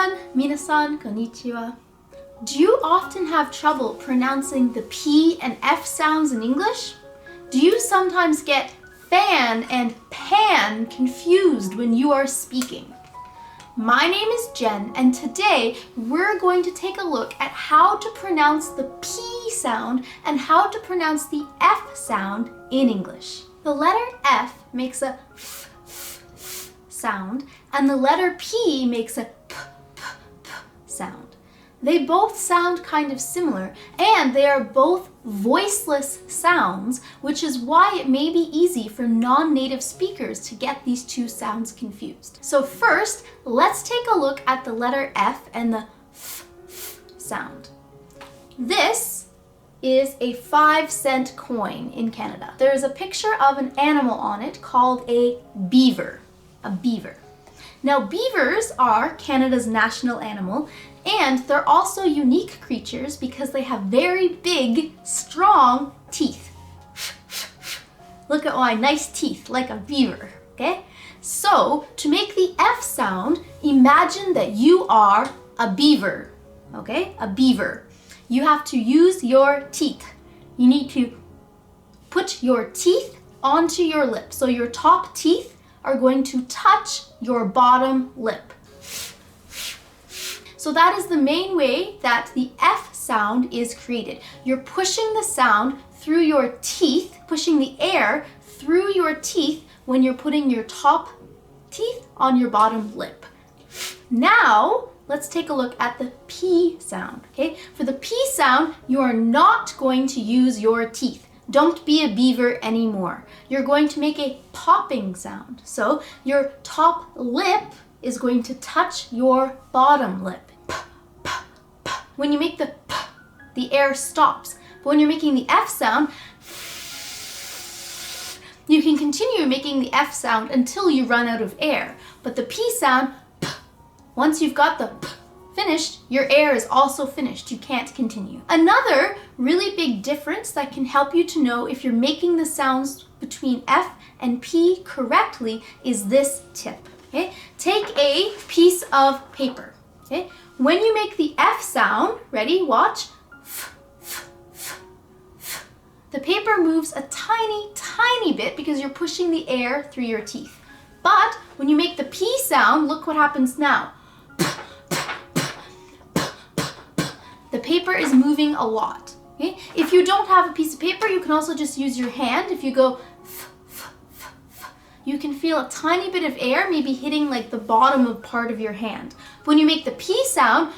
Konnichiwa-san, minasan, konnichiwa. Do you often have trouble pronouncing the P and F sounds in English? Do you sometimes get fan and pan confused when you are speaking? My name is Jen, and today we're going to take a look at how to pronounce the P sound and how to pronounce the F sound in English. The letter F makes a f sound, and the letter P makes a p sound. They both sound kind of similar, and they are both voiceless sounds, which is why it may be easy for non-native speakers to get these two sounds confused. So first, let's take a look at the letter F and the f sound. This is a 5-cent coin in Canada. There is a picture of an animal on it called a beaver. A beaver. Now, beavers are Canada's national animal, and they're also unique creatures because they have very big, strong teeth. Look at my nice teeth, like a beaver, okay? So, to make the F sound, imagine that you are a beaver, okay? A beaver. You have to use your teeth. You need to put your teeth onto your lip. So your top teeth are going to touch your bottom lip. So that is the main way that the F sound is created. You're pushing the sound through your teeth, pushing the air through your teeth when you're putting your top teeth on your bottom lip. Now, let's take a look at the P sound, okay? For the P sound, you are not going to use your teeth. Don't be a beaver anymore. You're going to make a popping sound. So your top lip is going to touch your bottom lip. When you make the P, the air stops. But when you're making the F sound, you can continue making the F sound until you run out of air. But the P sound, P, once you've got the P finished, your air is also finished. You can't continue. Another really big difference that can help you to know if you're making the sounds between F and P correctly is this tip. Okay? Take a piece of paper. Okay? When you make the F sound, ready, watch, the paper moves a tiny bit because you're pushing the air through your teeth. But when you make the P sound, look what happens now. The paper is moving a lot. Okay? If you don't have a piece of paper, you can also just use your hand. If you go, you can feel a tiny bit of air maybe hitting like the bottom of part of your hand. When you make the P sound,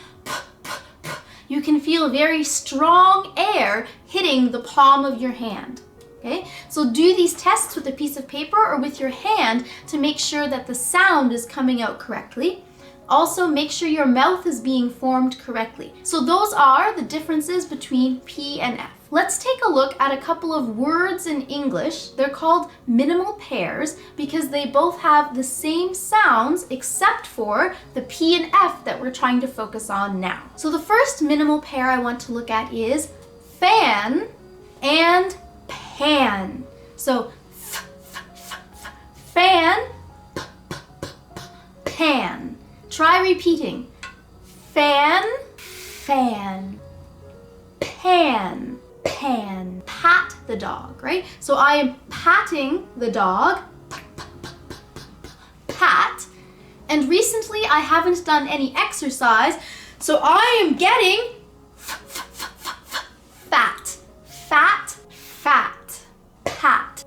you can feel very strong air hitting the palm of your hand. Okay? So do these tests with a piece of paper or with your hand to make sure that the sound is coming out correctly. Also, make sure your mouth is being formed correctly. So those are the differences between P and F. Let's take a look at a couple of words in English. They're called minimal pairs because they both have the same sounds except for the P and F that we're trying to focus on now. So the first minimal pair I want to look at is fan and pan. So fan, pan. Try repeating. Fan, fan, pan, pan. Pat the dog, right? So I am patting the dog. Pat. And recently I haven't done any exercise, so I am getting fat. Fat, fat, pat,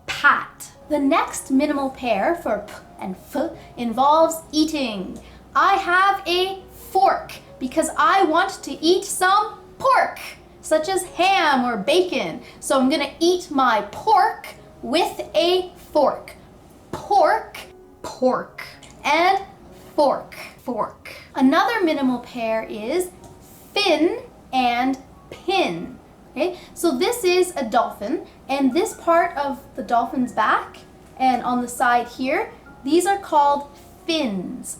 pat. The next minimal pair for P and F involves eating. I have a fork because I want to eat some pork, such as ham or bacon. So I'm gonna eat my pork with a fork. Pork, pork, and fork, fork. Another minimal pair is fin and pin. Okay, so this is a dolphin, and this part of the dolphin's back and on the side here, these are called fins.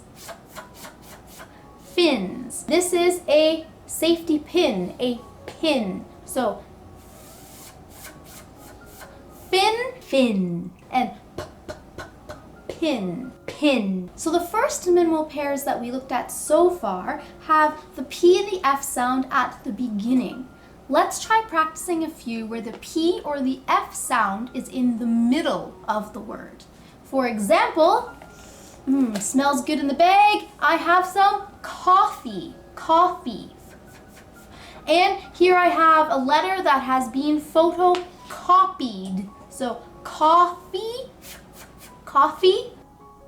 Fins. This is a safety pin, a pin. So fin, fin, and pin, pin. So the first minimal pairs that we looked at so far have the P and the F sound at the beginning. Let's try practicing a few where the P or the F sound is in the middle of the word. For example, smells good in the bag. I have some coffee. Coffee. And here I have a letter that has been photocopied. So coffee, coffee,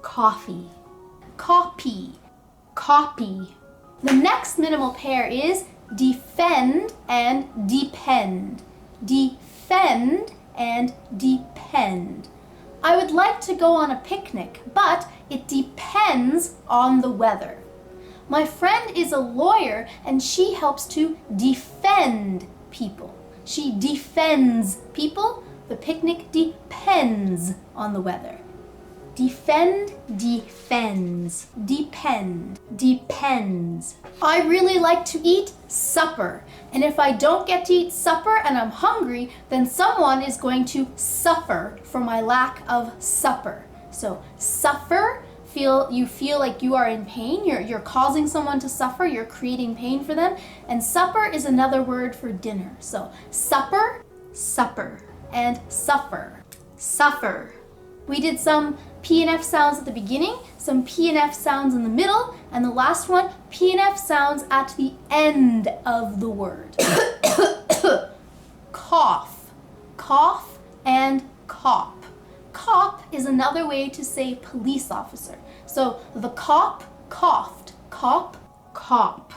coffee, copy, copy. The next minimal pair is defend and depend. Defend and depend. I would like to go on a picnic, but it depends on the weather. My friend is a lawyer and she helps to defend people. She defends people. The picnic depends on the weather. Defend, defends, depend, depends. I really like to eat supper. And if I don't get to eat supper and I'm hungry, then someone is going to suffer for my lack of supper. So suffer, you feel like you are in pain. You're causing someone to suffer. You're creating pain for them. And supper is another word for dinner. So supper, supper, and suffer, suffer. We did some P and F sounds at the beginning, some P and F sounds in the middle, and the last one, P and F sounds at the end of the word. Cough, cough, and cop. Cop is another way to say police officer. So the cop coughed, cop, cop,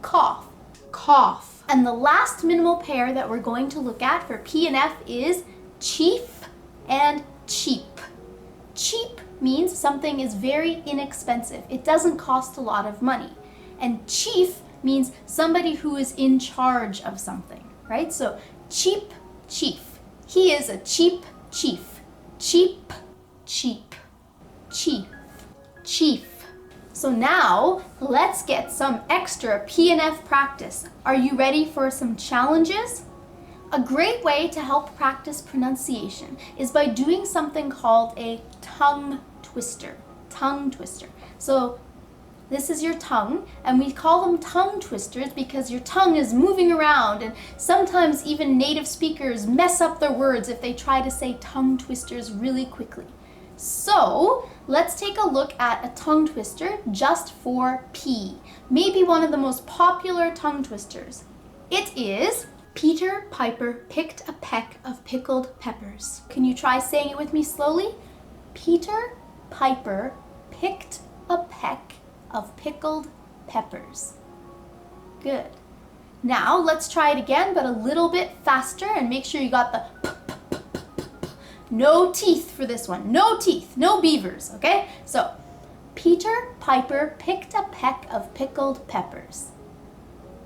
cough, cough. And the last minimal pair that we're going to look at for P and F is chief and cheap. Cheap means something is very inexpensive. It doesn't cost a lot of money. And chief means somebody who is in charge of something, right? So cheap chief. He is a cheap chief. Cheap, cheap, chief, chief. So now let's get some extra P and F practice. Are you ready for some challenges? A great way to help practice pronunciation is by doing something called a tongue twister. Tongue twister. So this is your tongue, and we call them tongue twisters because your tongue is moving around, and sometimes even native speakers mess up their words if they try to say tongue twisters really quickly. So let's take a look at a tongue twister just for P. Maybe one of the most popular tongue twisters. It is Peter Piper picked a peck of pickled peppers. Can you try saying it with me slowly? Peter Piper picked a peck of pickled peppers. Good. Now let's try it again, but a little bit faster, and make sure you got the no teeth for this one. No teeth, no beavers, okay? So, Peter Piper picked a peck of pickled peppers.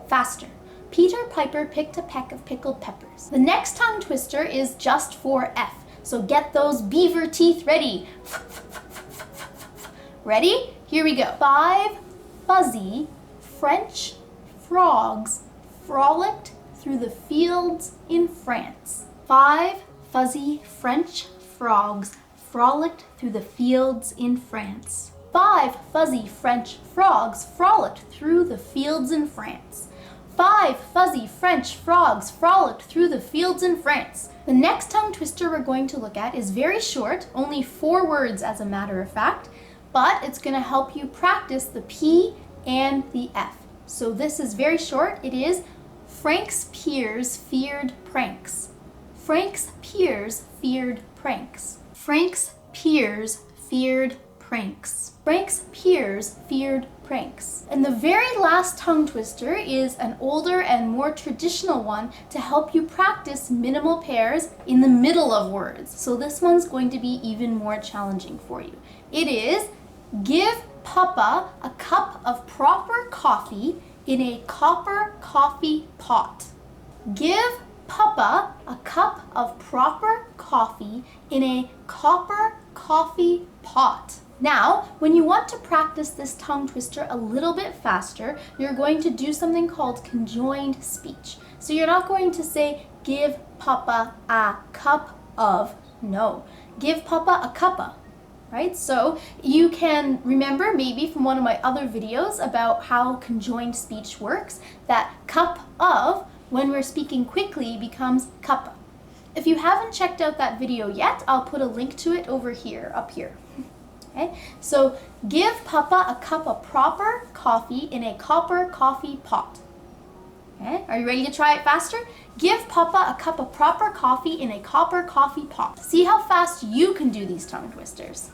Faster. Peter Piper picked a peck of pickled peppers. The next tongue twister is just for F. So get those beaver teeth ready. Ready? Here we go. 5 fuzzy French frogs frolicked through the fields in France. 5 fuzzy French frogs frolicked through the fields in France. 5 fuzzy French frogs frolicked through the fields in France. 5 fuzzy French frogs frolicked through the fields in France. The next tongue twister we're going to look at is very short, only 4 words as a matter of fact, but it's going to help you practice the P and the F. So this is very short. It is Frank's peers feared pranks. Frank's peers feared pranks. Frank's peers feared pranks. Frank's peers feared pranks. And the very last tongue twister is an older and more traditional one to help you practice minimal pairs in the middle of words. So this one's going to be even more challenging for you. It is give Papa a cup of proper coffee in a copper coffee pot. Give Papa a cup of proper coffee in a copper coffee pot. Now, when you want to practice this tongue twister a little bit faster, you're going to do something called conjoined speech. So you're not going to say, give Papa a cup of. No. Give Papa a cuppa. right? So you can remember maybe from one of my other videos about how conjoined speech works, that cup of, when we're speaking quickly, becomes kappa. If you haven't checked out that video yet, I'll put a link to it over here, up here. Okay, so give Papa a cup of proper coffee in a copper coffee pot. Okay, are you ready to try it faster? Give Papa a cup of proper coffee in a copper coffee pot. See how fast you can do these tongue twisters.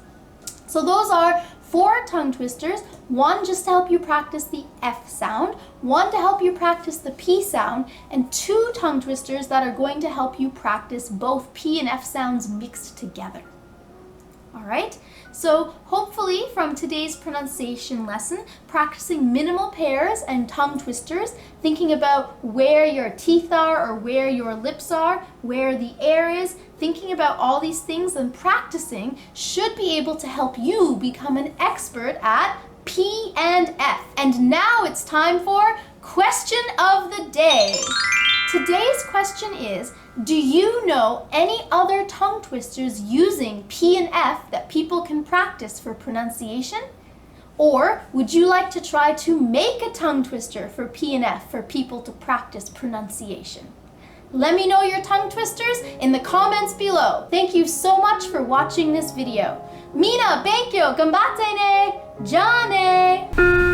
So those are 4 tongue twisters, one just to help you practice the F sound, one to help you practice the P sound, and 2 tongue twisters that are going to help you practice both P and F sounds mixed together. All right, so hopefully from today's pronunciation lesson, practicing minimal pairs and tongue twisters, thinking about where your teeth are or where your lips are, where the air is, thinking about all these things and practicing should be able to help you become an expert at P and F. And now it's time for question of the day. Today's question is, do you know any other tongue twisters using P and F that people can practice for pronunciation? Or would you like to try to make a tongue twister for P and F for people to practice pronunciation? Let me know your tongue twisters in the comments below. Thank you so much for watching this video. Mina, benkyo, ganbatte ne! Ja ne!